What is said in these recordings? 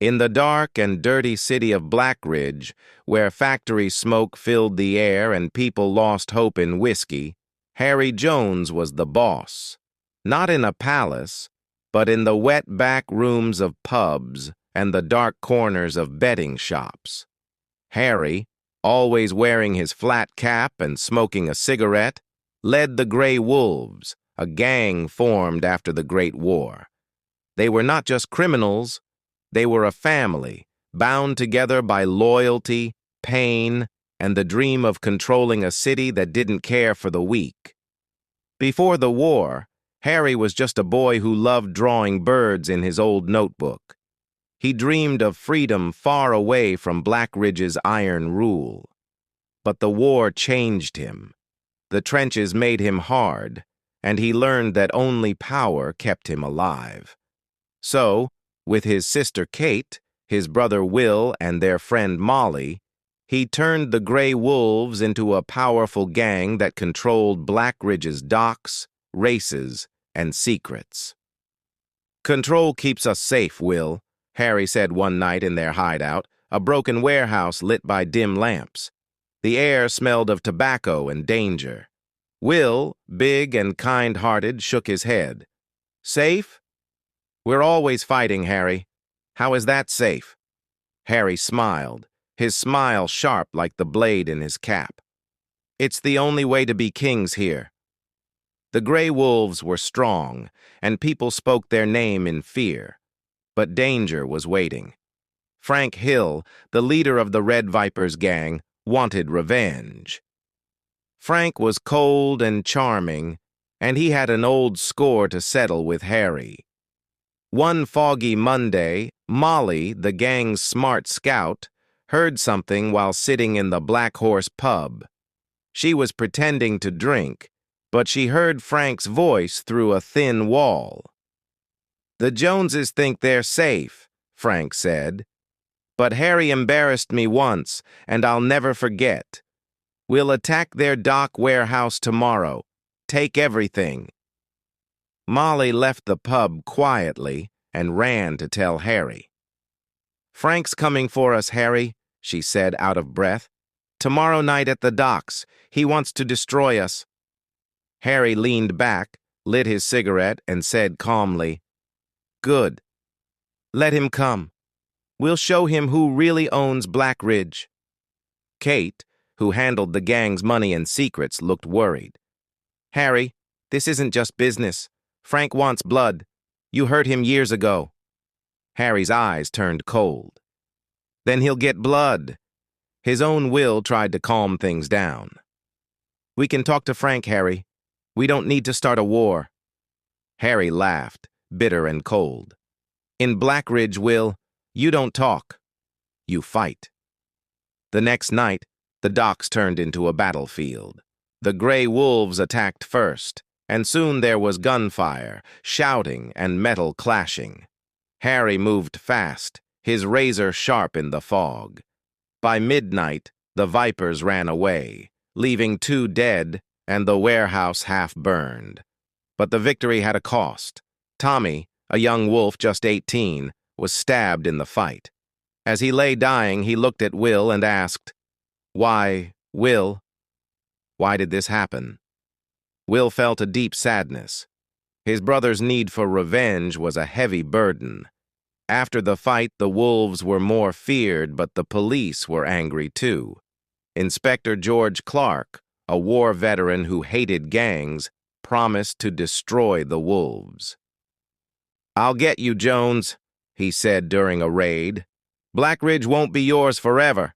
In the dark and dirty city of Blackridge, where factory smoke filled the air and people lost hope in whiskey, Harry Jones was the boss. Not in a palace, but in the wet back rooms of pubs and the dark corners of betting shops. Harry, always wearing his flat cap and smoking a cigarette, led the Grey Wolves, a gang formed after the Great War. They were not just criminals. They were a family, bound together by loyalty, pain, and the dream of controlling a city that didn't care for the weak. Before the war, Harry was just a boy who loved drawing birds in his old notebook. He dreamed of freedom far away from Blackridge's iron rule. But the war changed him. The trenches made him hard, and he learned that only power kept him alive. So, with his sister Kate, his brother Will, and their friend Molly, he turned the Grey Wolves into a powerful gang that controlled Blackridge's docks, races, and secrets. "Control keeps us safe, Will," Harry said one night in their hideout, a broken warehouse lit by dim lamps. The air smelled of tobacco and danger. Will, big and kind-hearted, shook his head. "Safe? We're always fighting, Harry. How is that safe?" Harry smiled, his smile sharp like the blade in his cap. "It's the only way to be kings here." The Grey Wolves were strong, and people spoke their name in fear. But danger was waiting. Frank Hill, the leader of the Red Vipers gang, wanted revenge. Frank was cold and charming, and he had an old score to settle with Harry. One foggy Monday, Molly, the gang's smart scout, heard something while sitting in the Black Horse pub. She was pretending to drink, but she heard Frank's voice through a thin wall. "The Joneses think they're safe," Frank said. "But Harry embarrassed me once, and I'll never forget. We'll attack their dock warehouse tomorrow. Take everything." Molly left the pub quietly and ran to tell Harry. "Frank's coming for us, Harry," she said out of breath. "Tomorrow night at the docks. He wants to destroy us." Harry leaned back, lit his cigarette, and said calmly, "Good. Let him come. We'll show him who really owns Blackridge." Kate, who handled the gang's money and secrets, looked worried. "Harry, this isn't just business. Frank wants blood. You hurt him years ago." Harry's eyes turned cold. "Then he'll get blood." His own Will tried to calm things down. "We can talk to Frank, Harry. We don't need to start a war." Harry laughed, bitter and cold. "In Blackridge, Will, you don't talk. You fight." The next night, the docks turned into a battlefield. The Grey Wolves attacked first, and soon there was gunfire, shouting, and metal clashing. Harry moved fast, his razor sharp in the fog. By midnight, the Vipers ran away, leaving 2 dead and the warehouse half burned. But the victory had a cost. Tommy, a young wolf just 18, was stabbed in the fight. As he lay dying, he looked at Will and asked, "Why, Will, why did this happen?" Will felt a deep sadness. His brother's need for revenge was a heavy burden. After the fight, the wolves were more feared, but the police were angry too. Inspector George Clark, a war veteran who hated gangs, promised to destroy the wolves. "I'll get you, Jones," he said during a raid. "Blackridge won't be yours forever."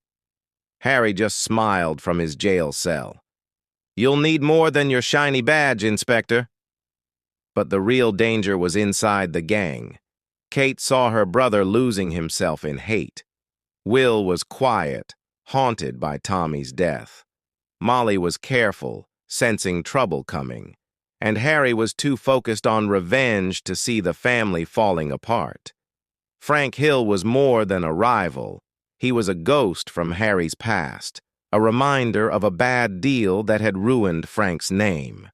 Harry just smiled from his jail cell. "You'll need more than your shiny badge, Inspector." But the real danger was inside the gang. Kate saw her brother losing himself in hate. Will was quiet, haunted by Tommy's death. Molly was careful, sensing trouble coming. And Harry was too focused on revenge to see the family falling apart. Frank Hill was more than a rival. He was a ghost from Harry's past, a reminder of a bad deal that had ruined Frank's name.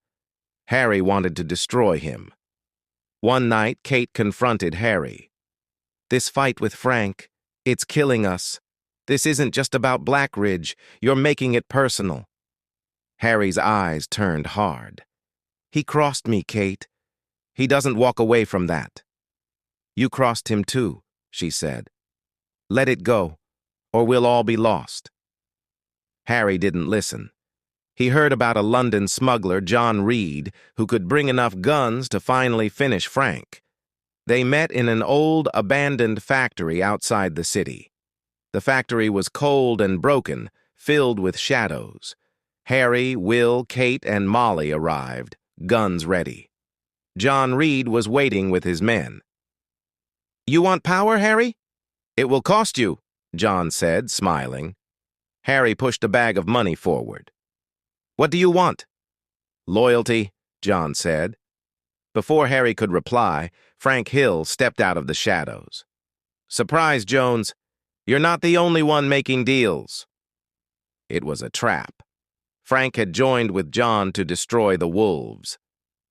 Harry wanted to destroy him. One night, Kate confronted Harry. This fight with Frank, it's killing us. This isn't just about Blackridge. You're making it personal." Harry's eyes turned hard. "He crossed me, Kate. He doesn't walk away from that." "You crossed him too," she said. "Let it go, or we'll all be lost." Harry didn't listen. He heard about a London smuggler, John Reed, who could bring enough guns to finally finish Frank. They met in an old, abandoned factory outside the city. The factory was cold and broken, filled with shadows. Harry, Will, Kate, and Molly arrived, guns ready. John Reed was waiting with his men. "You want power, Harry? It will cost you," John said, smiling. Harry pushed a bag of money forward. "What do you want?" "Loyalty," John said. Before Harry could reply, Frank Hill stepped out of the shadows. "Surprise, Jones. You're not the only one making deals." It was a trap. Frank had joined with John to destroy the wolves.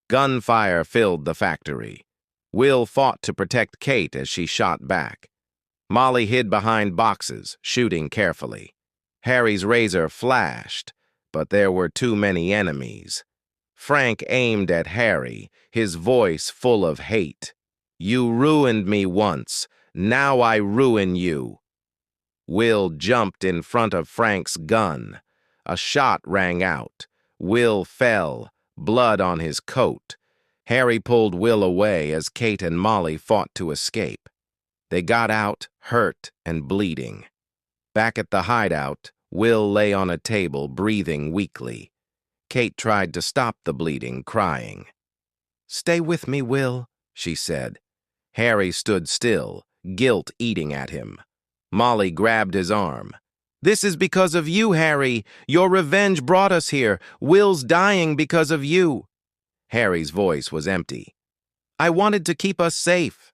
Gunfire filled the factory. Will fought to protect Kate as she shot back. Molly hid behind boxes, shooting carefully. Harry's razor flashed, but there were too many enemies. Frank aimed at Harry, his voice full of hate. "You ruined me once. Now I ruin you." Will jumped in front of Frank's gun. A shot rang out. Will fell, blood on his coat. Harry pulled Will away as Kate and Molly fought to escape. They got out, hurt and bleeding. Back at the hideout, Will lay on a table, breathing weakly. Kate tried to stop the bleeding, crying. "Stay with me, Will," she said. Harry stood still, guilt eating at him. Molly grabbed his arm. "This is because of you, Harry. Your revenge brought us here. Will's dying because of you." Harry's voice was empty. "I wanted to keep us safe."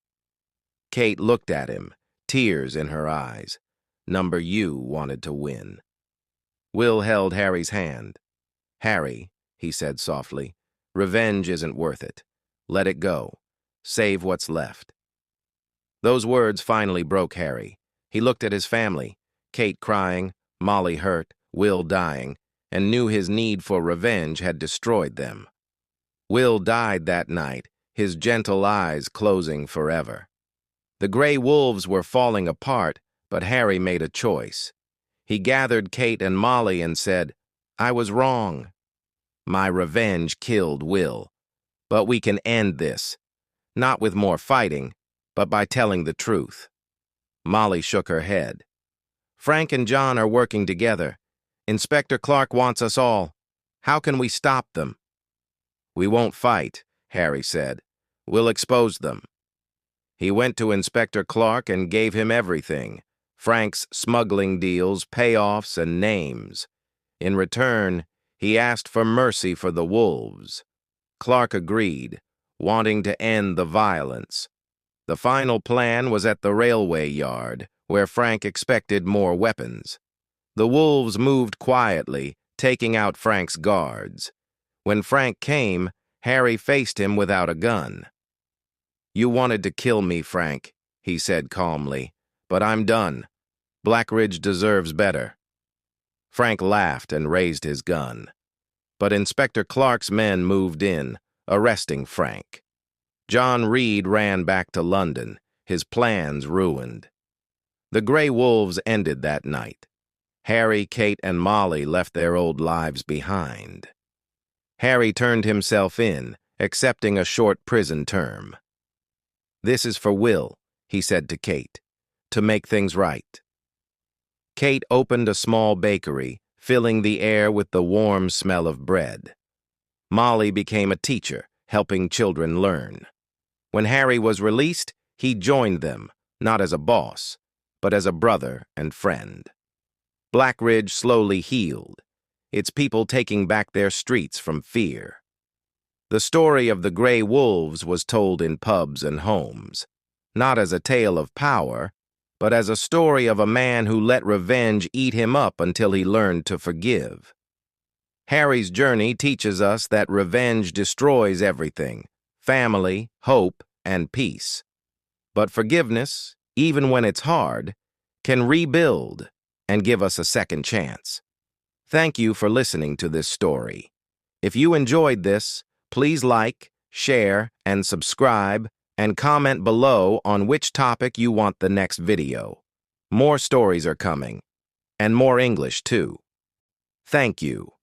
Kate looked at him, tears in her eyes. Number U wanted to win. Will held Harry's hand. "Harry," he said softly, "revenge isn't worth it. Let it go. Save what's left." Those words finally broke Harry. He looked at his family, Kate crying, Molly hurt, Will dying, and knew his need for revenge had destroyed them. Will died that night, his gentle eyes closing forever. The gray wolves were falling apart, but Harry made a choice. He gathered Kate and Molly and said, "I was wrong. My revenge killed Will. But we can end this, not with more fighting, but by telling the truth." Molly shook her head. "Frank and John are working together. Inspector Clark wants us all. How can we stop them?" "We won't fight," Harry said. "We'll expose them." He went to Inspector Clark and gave him everything: Frank's smuggling deals, payoffs, and names. In return, he asked for mercy for the wolves. Clark agreed, wanting to end the violence. The final plan was at the railway yard, where Frank expected more weapons. The wolves moved quietly, taking out Frank's guards. When Frank came, Harry faced him without a gun. "You wanted to kill me, Frank," he said calmly, "but I'm done. Blackridge deserves better." Frank laughed and raised his gun. But Inspector Clark's men moved in, arresting Frank. John Reed ran back to London, his plans ruined. The Grey Wolves ended that night. Harry, Kate, and Molly left their old lives behind. Harry turned himself in, accepting a short prison term. "This is for Will," he said to Kate, "to make things right." Kate opened a small bakery, filling the air with the warm smell of bread. Molly became a teacher, helping children learn. When Harry was released, he joined them, not as a boss, but as a brother and friend. Blackridge slowly healed, its people taking back their streets from fear. The story of the Grey Wolves was told in pubs and homes, not as a tale of power, but as a story of a man who let revenge eat him up until he learned to forgive. Harry's journey teaches us that revenge destroys everything: family, hope, and peace. But forgiveness, even when it's hard, can rebuild and give us a second chance. Thank you for listening to this story. If you enjoyed this, please like, share, and subscribe, and comment below on which topic you want the next video. More stories are coming, and more English too. Thank you.